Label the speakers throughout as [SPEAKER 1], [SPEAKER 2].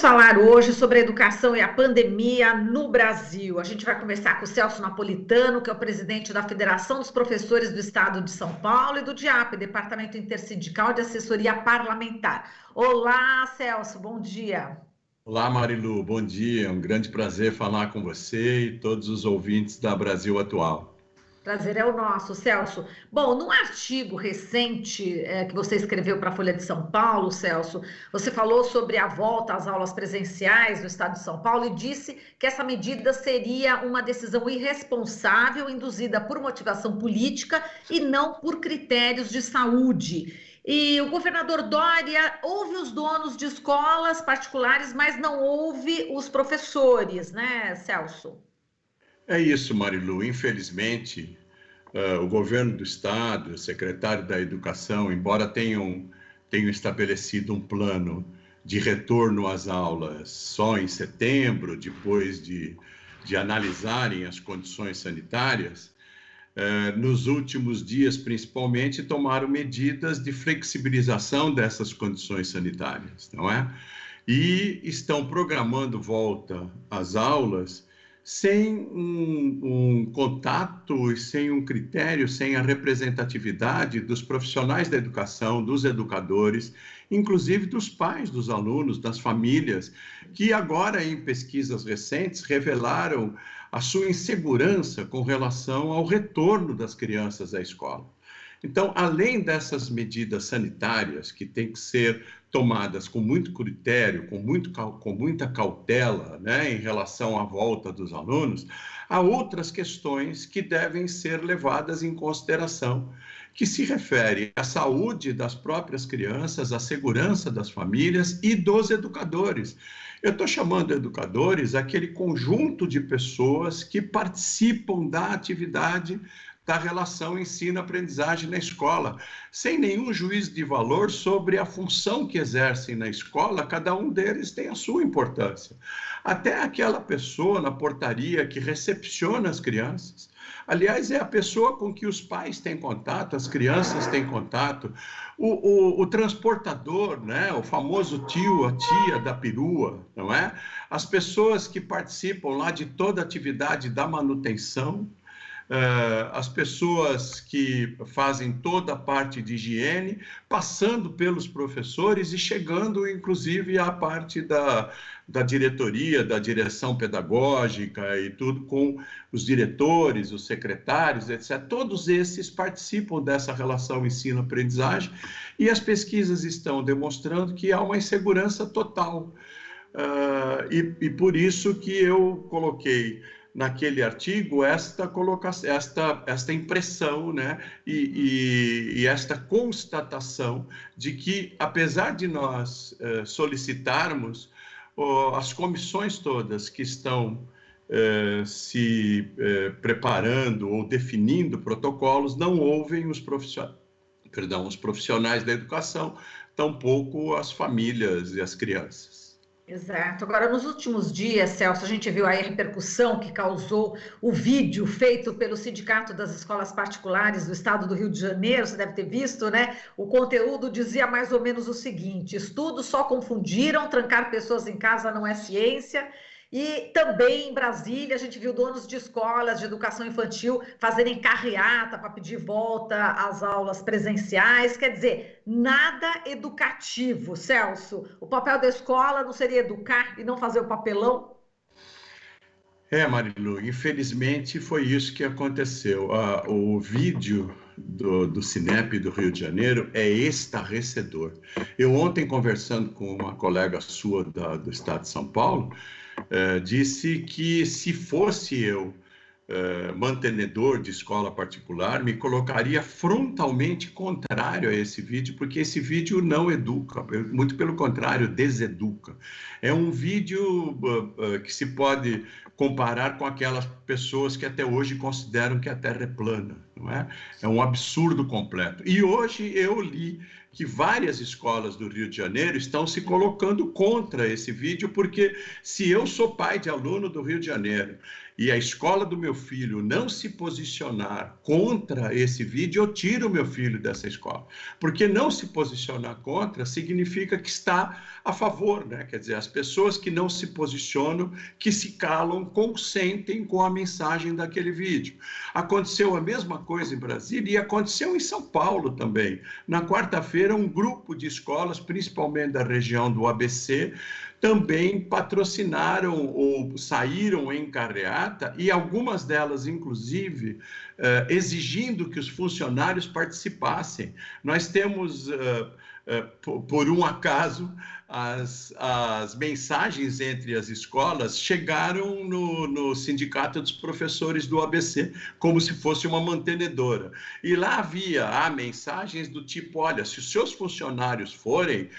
[SPEAKER 1] Vamos falar hoje sobre a educação e a pandemia no Brasil. A gente vai conversar com o Celso Napolitano, que é o presidente da Federação dos Professores do Estado de São Paulo e do DIAP, Departamento Intersindical de Assessoria Parlamentar. Olá, Celso, bom dia.
[SPEAKER 2] Olá, Marilu, bom dia. É um grande prazer falar com você e todos os ouvintes da Brasil Atual.
[SPEAKER 1] Prazer é o nosso, Celso. Bom, num artigo recente que você escreveu para a Folha de São Paulo, Celso, você falou sobre a volta às aulas presenciais no estado de São Paulo e disse que essa medida seria uma decisão irresponsável, induzida por motivação política e não por critérios de saúde. E o governador Dória ouve os donos de escolas particulares, mas não ouve os professores, né, Celso?
[SPEAKER 2] É isso, Marilu. Infelizmente, o governo do estado, o secretário da Educação, embora tenham estabelecido um plano de retorno às aulas só em setembro, depois de analisarem as condições sanitárias, nos últimos dias, principalmente, tomaram medidas de flexibilização dessas condições sanitárias, não é? E estão programando volta às aulas sem um contato e sem um critério, sem a representatividade dos profissionais da educação, dos educadores, inclusive dos pais dos alunos, das famílias, que agora, em pesquisas recentes, revelaram a sua insegurança com relação ao retorno das crianças à escola. Então, além dessas medidas sanitárias que têm que ser tomadas com muito critério, com muita cautela, né, em relação à volta dos alunos, há outras questões que devem ser levadas em consideração, que se refere à saúde das próprias crianças, à segurança das famílias e dos educadores. Eu estou chamando educadores aquele conjunto de pessoas que participam da atividade da relação ensino-aprendizagem na escola, sem nenhum juízo de valor sobre a função que exercem na escola, cada um deles tem a sua importância. Até aquela pessoa na portaria que recepciona as crianças, aliás, é a pessoa com que os pais têm contato, as crianças têm contato, o transportador, né? O famoso tio, a tia da perua, não é? As pessoas que participam lá de toda a atividade da manutenção, as pessoas que fazem toda a parte de higiene, passando pelos professores e chegando, inclusive, à parte da diretoria, da direção pedagógica e tudo, com os diretores, os secretários, etc. Todos esses participam dessa relação ensino-aprendizagem e as pesquisas estão demonstrando que há uma insegurança total. E por isso que eu coloquei naquele artigo esta impressão, né? E esta constatação de que, apesar de nós solicitarmos, as comissões todas que estão se preparando ou definindo protocolos não ouvem os profissionais da educação, tampouco as famílias e as crianças.
[SPEAKER 1] Exato. Agora, nos últimos dias, Celso, a gente viu aí a repercussão que causou o vídeo feito pelo Sindicato das Escolas Particulares do Estado do Rio de Janeiro, você deve ter visto, né? O conteúdo dizia mais ou menos o seguinte: estudos só confundiram, trancar pessoas em casa não é ciência. E também em Brasília, a gente viu donos de escolas de educação infantil fazerem carreata para pedir volta às aulas presenciais. Quer dizer, nada educativo, Celso. O papel da escola não seria educar e não fazer o papelão?
[SPEAKER 2] Marilu, infelizmente foi isso que aconteceu. O vídeo do Cinep do Rio de Janeiro é estarrecedor. Eu ontem, conversando com uma colega sua do estado de São Paulo, disse que se fosse eu mantenedor de escola particular, me colocaria frontalmente contrário a esse vídeo, porque esse vídeo não educa, muito pelo contrário, deseduca. É um vídeo que se pode comparar com aquelas pessoas que até hoje consideram que a Terra é plana, não é? É um absurdo completo. E hoje eu li que várias escolas do Rio de Janeiro estão se colocando contra esse vídeo, porque se eu sou pai de aluno do Rio de Janeiro e a escola do meu filho não se posicionar contra esse vídeo, eu tiro o meu filho dessa escola. Porque não se posicionar contra significa que está a favor, né? Quer dizer, as pessoas que não se posicionam, que se calam, consentem com a mensagem daquele vídeo. Aconteceu a mesma coisa em Brasília e aconteceu em São Paulo também. Na quarta-feira, um grupo de escolas, principalmente da região do ABC, também patrocinaram ou saíram em carreata, e algumas delas, inclusive, exigindo que os funcionários participassem. Nós temos, por um acaso, as mensagens entre as escolas chegaram no Sindicato dos Professores do ABC, como se fosse uma mantenedora. E lá havia mensagens do tipo, olha, se os seus funcionários forem,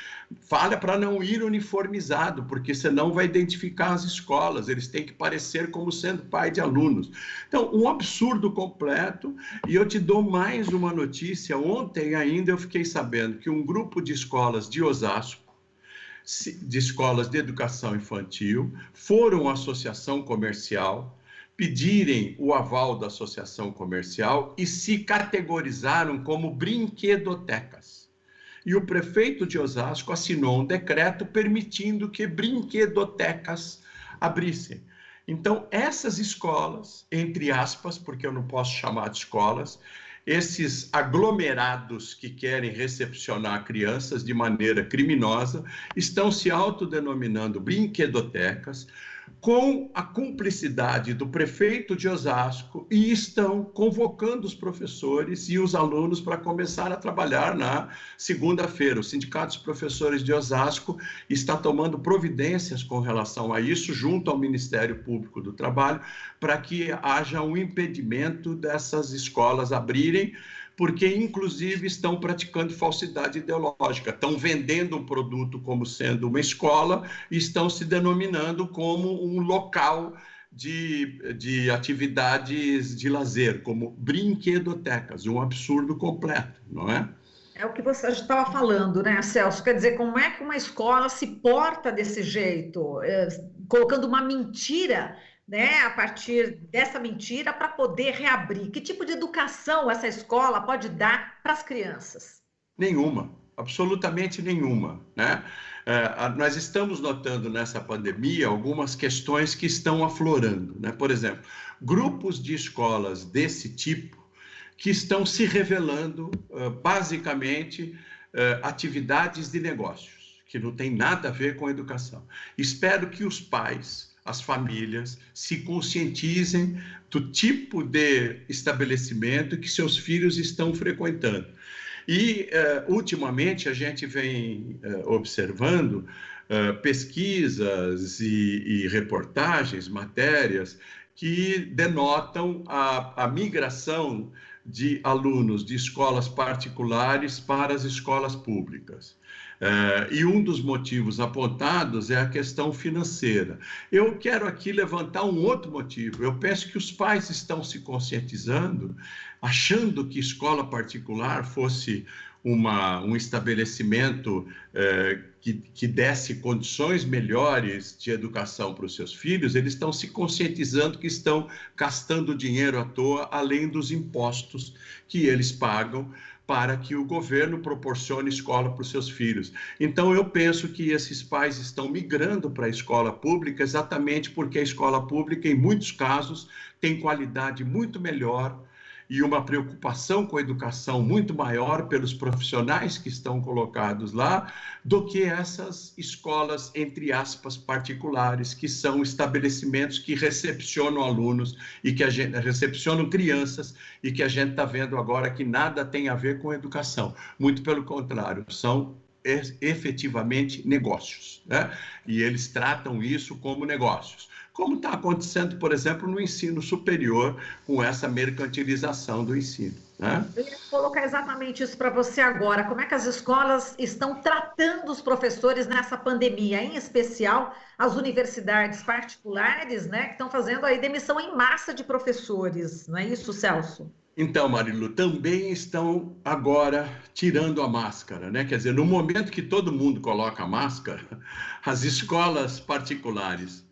[SPEAKER 2] fala para não ir uniformizado, porque senão vai identificar as escolas, eles têm que parecer como sendo pai de alunos. Então, um absurdo completo, e eu te dou mais uma notícia. Ontem ainda eu fiquei sabendo que um grupo de escolas de Osasco, de escolas de educação infantil, foram à associação comercial, pedirem o aval da associação comercial e se categorizaram como brinquedotecas. E o prefeito de Osasco assinou um decreto permitindo que brinquedotecas abrissem. Então, essas escolas, entre aspas, porque eu não posso chamar de escolas, esses aglomerados que querem recepcionar crianças de maneira criminosa, estão se autodenominando brinquedotecas, com a cumplicidade do prefeito de Osasco, e estão convocando os professores e os alunos para começar a trabalhar na segunda-feira. O Sindicato dos Professores de Osasco está tomando providências com relação a isso, junto ao Ministério Público do Trabalho, para que haja um impedimento dessas escolas abrirem, porque, inclusive, estão praticando falsidade ideológica, estão vendendo um produto como sendo uma escola e estão se denominando como um local de atividades de lazer, como brinquedotecas, um absurdo completo, não é?
[SPEAKER 1] É o que você estava falando, né, Celso? Quer dizer, como é que uma escola se porta desse jeito, colocando uma mentira, né, a partir dessa mentira para poder reabrir? Que tipo de educação essa escola pode dar para as crianças?
[SPEAKER 2] Nenhuma, absolutamente nenhuma, né? Nós estamos notando nessa pandemia algumas questões que estão aflorando, né? Por exemplo, grupos de escolas desse tipo que estão se revelando basicamente atividades de negócios, que não tem nada a ver com a educação. Espero que os pais, as famílias, se conscientizem do tipo de estabelecimento que seus filhos estão frequentando. E, ultimamente, a gente vem observando pesquisas e reportagens, matérias, que denotam a migração de alunos de escolas particulares para as escolas públicas. E um dos motivos apontados é a questão financeira. Eu quero aqui levantar um outro motivo. Eu penso que os pais estão se conscientizando, achando que escola particular fosse um estabelecimento que desse condições melhores de educação para os seus filhos. Eles estão se conscientizando que estão gastando dinheiro à toa, além dos impostos que eles pagam para que o governo proporcione escola para os seus filhos. Então, eu penso que esses pais estão migrando para a escola pública exatamente porque a escola pública, em muitos casos, tem qualidade muito melhor e uma preocupação com a educação muito maior pelos profissionais que estão colocados lá do que essas escolas, entre aspas, particulares, que são estabelecimentos que recepcionam alunos e que recepcionam crianças, e que a gente está vendo agora que nada tem a ver com educação. Muito pelo contrário, são efetivamente negócios, né? E eles tratam isso como negócios. Como está acontecendo, por exemplo, no ensino superior, com essa mercantilização do ensino, né?
[SPEAKER 1] Eu ia colocar exatamente isso para você agora. Como é que as escolas estão tratando os professores nessa pandemia, em especial as universidades particulares, né, que estão fazendo aí demissão em massa de professores, não é isso, Celso?
[SPEAKER 2] Então, Marilu, também estão agora tirando a máscara, né? Quer dizer, no momento que todo mundo coloca a máscara, as escolas particulares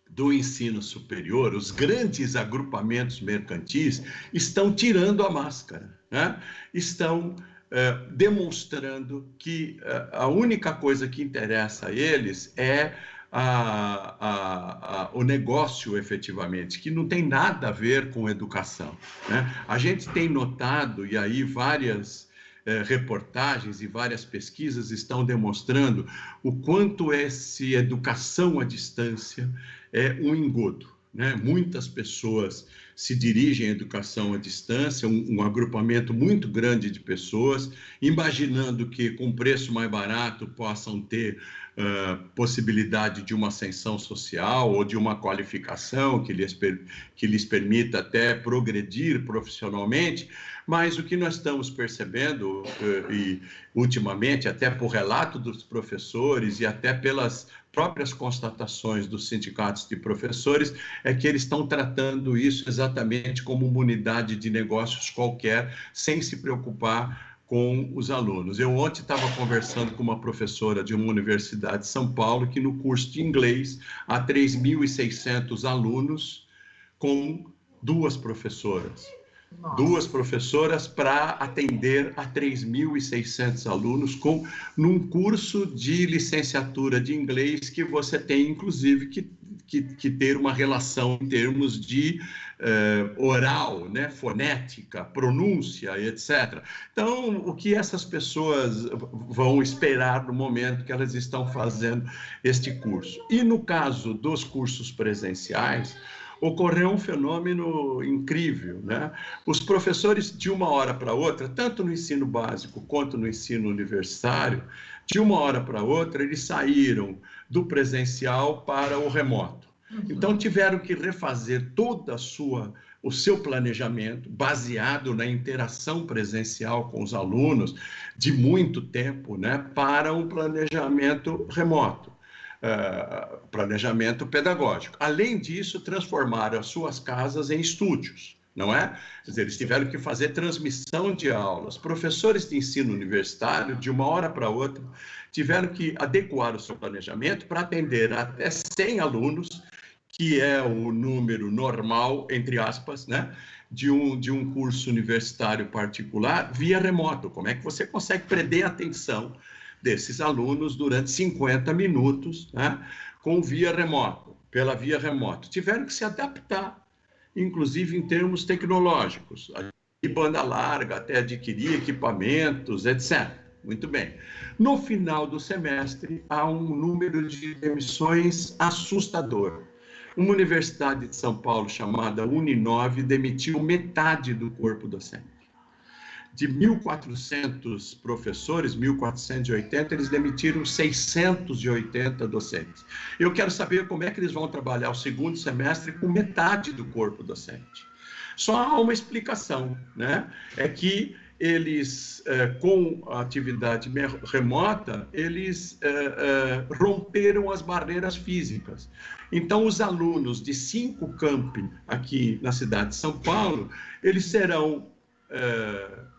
[SPEAKER 2] do ensino superior, os grandes agrupamentos mercantis, estão tirando a máscara, né? Estão demonstrando que a única coisa que interessa a eles é o negócio efetivamente, que não tem nada a ver com educação, né? A gente tem notado, e aí várias reportagens e várias pesquisas estão demonstrando o quanto essa educação à distância é um engodo, né? Muitas pessoas se dirigem à educação à distância, um agrupamento muito grande de pessoas, imaginando que com preço mais barato possam ter possibilidade de uma ascensão social ou de uma qualificação que lhes permita até progredir profissionalmente, mas o que nós estamos percebendo, e ultimamente, até por relato dos professores e até pelas próprias constatações dos sindicatos de professores, é que eles estão tratando isso exatamente como uma unidade de negócios qualquer, sem se preocupar com os alunos. Eu ontem estava conversando com uma professora de uma universidade de São Paulo, que no curso de inglês há 3.600 alunos com duas professoras.
[SPEAKER 1] Nossa.
[SPEAKER 2] Duas professoras para atender a 3.600 alunos num curso de licenciatura de inglês que você tem, inclusive, que ter uma relação em termos de oral, né, fonética, pronúncia, etc. Então, o que essas pessoas vão esperar no momento que elas estão fazendo este curso? E no caso dos cursos presenciais, ocorreu um fenômeno incrível, né? Os professores, de uma hora para outra, tanto no ensino básico quanto no ensino universitário, de uma hora para outra, eles saíram do presencial para o remoto. Então, tiveram que refazer o seu planejamento, baseado na interação presencial com os alunos, de muito tempo, né, para um planejamento remoto. Planejamento pedagógico. Além disso, transformaram as suas casas em estúdios, não é? Quer dizer, eles tiveram que fazer transmissão de aulas. Professores de ensino universitário, de uma hora para outra, tiveram que adequar o seu planejamento para atender até 100 alunos, que é o número normal, entre aspas, né, de um curso universitário particular via remoto. Como é que você consegue prender a atenção desses alunos durante 50 minutos, né, pela via remota? Tiveram que se adaptar, inclusive em termos tecnológicos, de banda larga, até adquirir equipamentos, etc. Muito bem. No final do semestre, há um número de demissões assustador. Uma universidade de São Paulo chamada Uninove demitiu metade do corpo docente. De 1.400 professores, 1.480, eles demitiram 680 docentes. Eu quero saber como é que eles vão trabalhar o segundo semestre com metade do corpo docente. Só há uma explicação, né? É que eles, com a atividade remota, eles romperam as barreiras físicas. Então, os alunos de 5 campi aqui na cidade de São Paulo, eles serão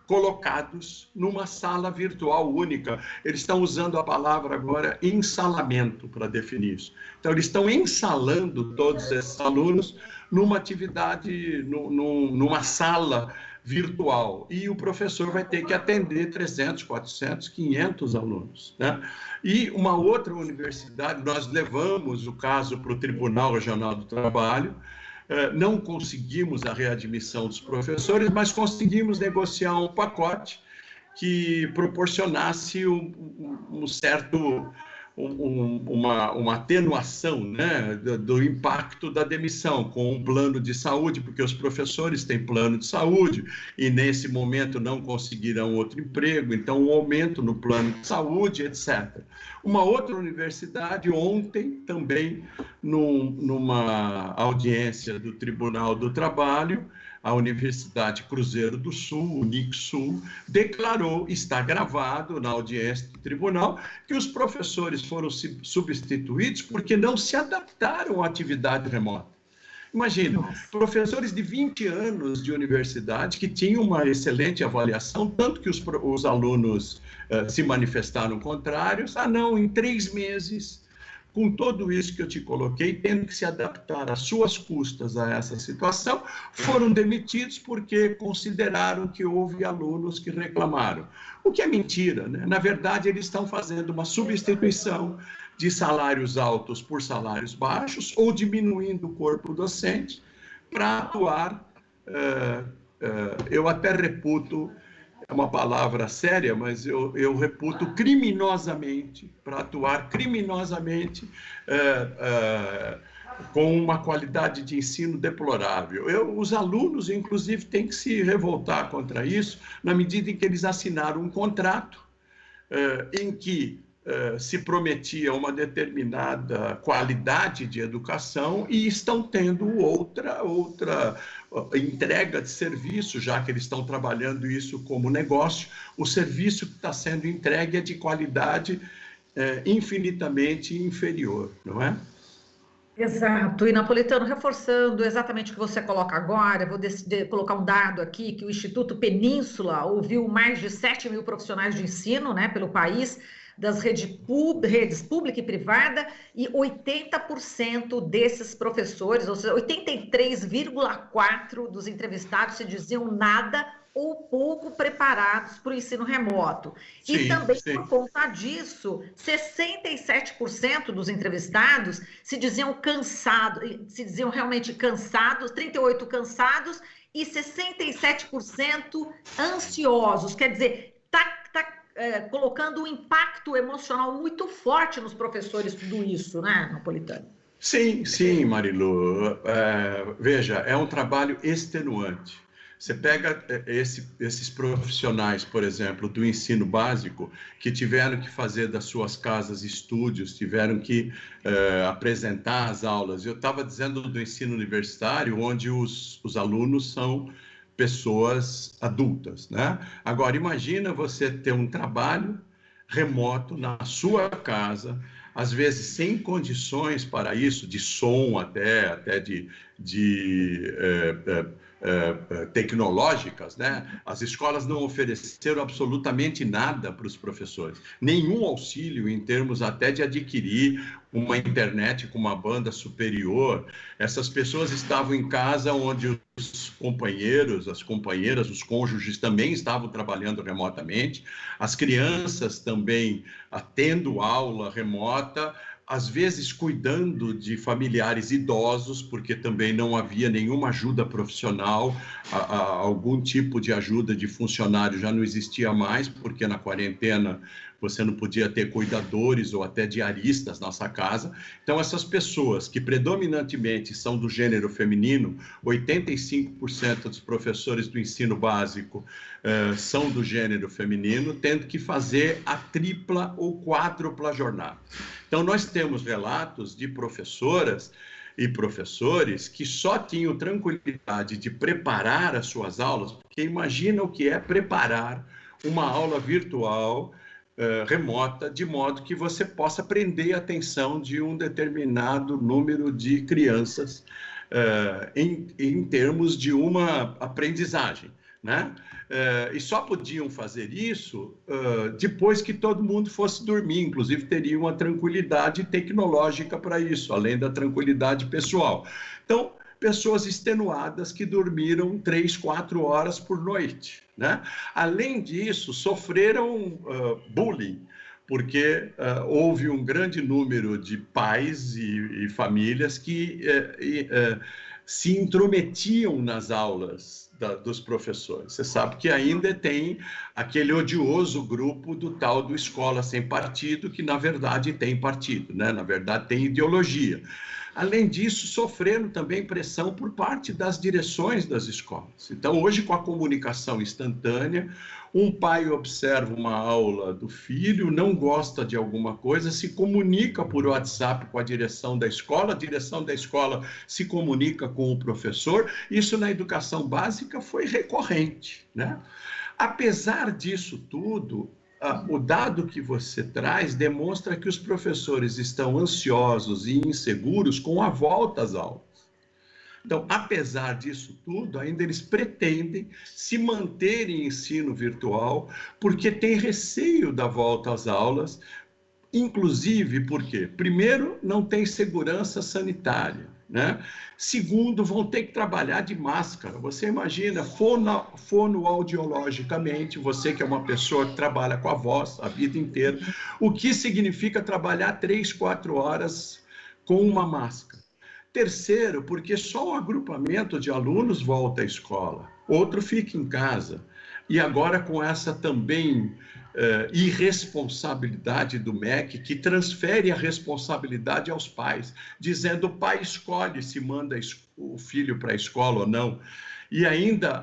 [SPEAKER 2] colocados numa sala virtual única. Eles estão usando a palavra agora ensalamento para definir isso. Então, eles estão ensalando todos esses alunos numa atividade, numa sala virtual. E o professor vai ter que atender 300, 400, 500 alunos, né? E uma outra universidade, nós levamos o caso para o Tribunal Regional do Trabalho, não conseguimos a readmissão dos professores, mas conseguimos negociar um pacote que proporcionasse uma atenuação, né, do impacto da demissão, com um plano de saúde, porque os professores têm plano de saúde e nesse momento não conseguirão outro emprego, então um aumento no plano de saúde, etc. Uma outra universidade ontem também, numa audiência do Tribunal do Trabalho, a Universidade Cruzeiro do Sul, Unicsul, declarou, está gravado na audiência do tribunal, que os professores foram substituídos porque não se adaptaram à atividade remota. Imagina,
[SPEAKER 1] Nossa.
[SPEAKER 2] professores de 20 anos de universidade que tinham uma excelente avaliação, tanto que os alunos se manifestaram contrários. Ah, não, em 3 meses, com tudo isso que eu te coloquei, tendo que se adaptar às suas custas a essa situação, foram demitidos porque consideraram que houve alunos que reclamaram. O que é mentira, né? Na verdade, eles estão fazendo uma substituição de salários altos por salários baixos ou diminuindo o corpo docente para atuar, eu até reputo, é uma palavra séria, mas eu reputo criminosamente, para atuar criminosamente com uma qualidade de ensino deplorável. Os alunos, inclusive, têm que se revoltar contra isso, na medida em que eles assinaram um contrato em que se prometia uma determinada qualidade de educação e estão tendo outra entrega de serviço, já que eles estão trabalhando isso como negócio. O serviço que está sendo entregue é de qualidade infinitamente inferior, não é?
[SPEAKER 1] Exato, e Napolitano, reforçando exatamente o que você coloca agora, vou colocar um dado aqui, que o Instituto Península ouviu mais de 7.000 profissionais de ensino, né, pelo país, das redes pública e privada, e 80% desses professores, ou seja, 83,4% dos entrevistados se diziam nada ou pouco preparados para o ensino remoto. E
[SPEAKER 2] Sim,
[SPEAKER 1] também,
[SPEAKER 2] sim.
[SPEAKER 1] por conta disso, 67% dos entrevistados se diziam cansados, se diziam realmente cansados, 38% cansados e 67% ansiosos. Quer dizer, colocando um impacto emocional muito forte nos professores, tudo isso, né, Napolitano?
[SPEAKER 2] Sim, sim, Marilu. Veja, é um trabalho extenuante. Você pega esses profissionais, por exemplo, do ensino básico, que tiveram que fazer das suas casas estúdios, tiveram que apresentar as aulas. Eu estava dizendo do ensino universitário, onde os alunos são pessoas adultas, né? Agora, imagina você ter um trabalho remoto na sua casa, às vezes sem condições para isso, de som até de tecnológicas, né? As escolas não ofereceram absolutamente nada para os professores, nenhum auxílio em termos até de adquirir uma internet com uma banda superior. Essas pessoas estavam em casa onde os companheiros, as companheiras, os cônjuges também estavam trabalhando remotamente, as crianças também tendo aula remota, às vezes cuidando de familiares idosos, porque também não havia nenhuma ajuda profissional, algum tipo de ajuda de funcionário já não existia mais, porque na quarentena você não podia ter cuidadores ou até diaristas na sua casa. Então, essas pessoas que predominantemente são do gênero feminino, 85% dos professores do ensino básico são do gênero feminino, tendo que fazer a tripla ou quádrupla jornada. Então, nós temos relatos de professoras e professores que só tinham tranquilidade de preparar as suas aulas, porque imagina o que é preparar uma aula virtual remota, de modo que você possa prender a atenção de um determinado número de crianças em termos de uma aprendizagem, né? E só podiam fazer isso depois que todo mundo fosse dormir, inclusive teriam uma tranquilidade tecnológica para isso, além da tranquilidade pessoal. Então, pessoas extenuadas que dormiram 3, 4 horas por noite, né? Além disso, sofreram bullying, porque houve um grande número de pais e famílias que se intrometiam nas aulas dos professores. Você sabe que ainda tem aquele odioso grupo do tal do escola sem partido, que na verdade tem partido, né? Na verdade tem ideologia. Além disso, sofreram também pressão por parte das direções das escolas. Então, hoje, com a comunicação instantânea, um pai observa uma aula do filho, não gosta de alguma coisa, se comunica por WhatsApp com a direção da escola se comunica com o professor. Isso na educação básica foi recorrente, né? Apesar disso tudo, o dado que você traz demonstra que os professores estão ansiosos e inseguros com a volta às aulas. Então, apesar disso tudo, ainda eles pretendem se manter em ensino virtual, porque tem receio da volta às aulas, inclusive porque, primeiro, não tem segurança sanitária, né? Segundo, vão ter que trabalhar de máscara. Você imagina, fonoaudiologicamente, você que é uma pessoa que trabalha com a voz a vida inteira, o que significa trabalhar 3, 4 horas com uma máscara. Terceiro, porque só um agrupamento de alunos volta à escola, outro fica em casa. E agora com essa também irresponsabilidade do MEC, que transfere a responsabilidade aos pais, dizendo o pai escolhe se manda o filho para a escola ou não. E ainda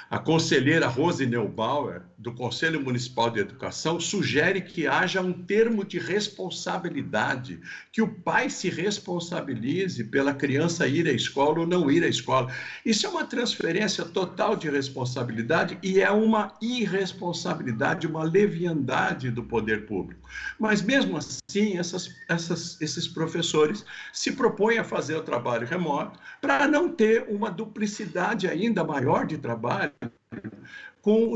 [SPEAKER 2] a conselheira Rose Neubauer, do Conselho Municipal de Educação, sugere que haja um termo de responsabilidade, que o pai se responsabilize pela criança ir à escola ou não ir à escola. Isso é uma transferência total de responsabilidade e é uma irresponsabilidade, uma leviandade do poder público. Mas, mesmo assim, esses professores se propõem a fazer o trabalho remoto para não ter uma duplicidade ainda maior de trabalho com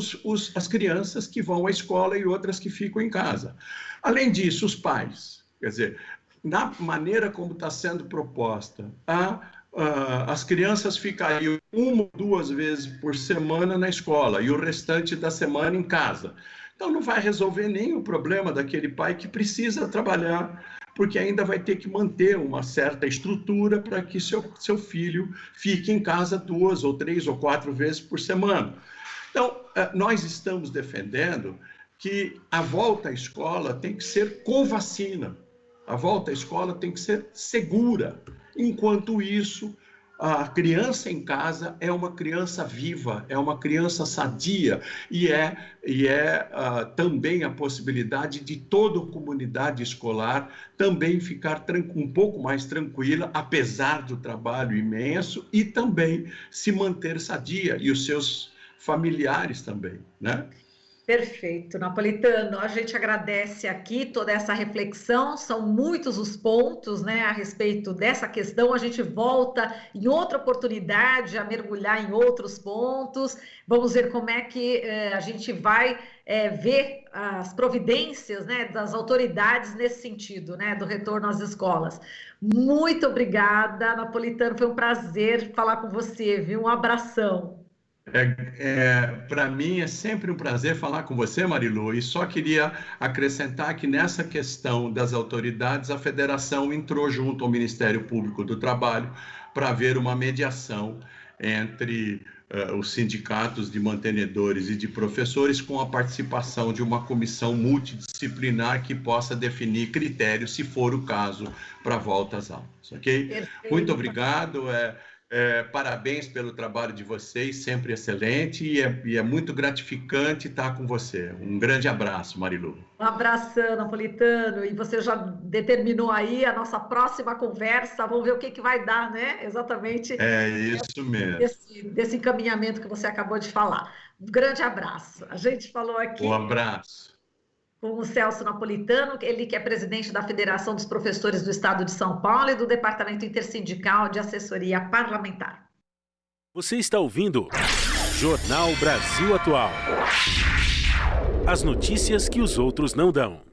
[SPEAKER 2] as crianças que vão à escola e outras que ficam em casa. Além disso, os pais, quer dizer, na maneira como está sendo proposta, as crianças ficariam 1 ou 2 vezes por semana na escola e o restante da semana em casa. Então, não vai resolver nem o problema daquele pai que precisa trabalhar, porque ainda vai ter que manter uma certa estrutura para que seu filho fique em casa 2 ou 3 ou 4 vezes por semana. Então, nós estamos defendendo que a volta à escola tem que ser com vacina. A volta à escola tem que ser segura. Enquanto isso, a criança em casa é uma criança viva, é uma criança sadia e também a possibilidade de toda a comunidade escolar também ficar um pouco mais tranquila, apesar do trabalho imenso, e também se manter sadia, e os seus familiares também, né?
[SPEAKER 1] Perfeito, Napolitano. A gente agradece aqui toda essa reflexão, são muitos os pontos, né, a respeito dessa questão. A gente volta em outra oportunidade a mergulhar em outros pontos. Vamos ver como é que a gente vai ver as providências, né, das autoridades nesse sentido, né, do retorno às escolas. Muito obrigada, Napolitano. Foi um prazer falar com você, viu? Um abração.
[SPEAKER 2] Para mim é sempre um prazer falar com você, Marilu, e só queria acrescentar que nessa questão das autoridades, a federação entrou junto ao Ministério Público do Trabalho para haver uma mediação entre os sindicatos de mantenedores e de professores, com a participação de uma comissão multidisciplinar que possa definir critérios, se for o caso, para a volta às aulas, ok? Perfeito. Muito obrigado. Parabéns pelo trabalho de vocês, sempre excelente, e é muito gratificante estar com você. Um grande abraço, Marilu.
[SPEAKER 1] Um abração, Napolitano, e você já determinou aí a nossa próxima conversa, vamos ver o que vai dar, né? Exatamente.
[SPEAKER 2] É isso mesmo.
[SPEAKER 1] Desse encaminhamento que você acabou de falar. Um grande abraço. A gente falou aqui...
[SPEAKER 2] Um abraço.
[SPEAKER 1] Com o Celso Napolitano, ele que é presidente da Federação dos Professores do Estado de São Paulo e do Departamento Intersindical de Assessoria Parlamentar.
[SPEAKER 3] Você está ouvindo Jornal Brasil Atual. As notícias que os outros não dão.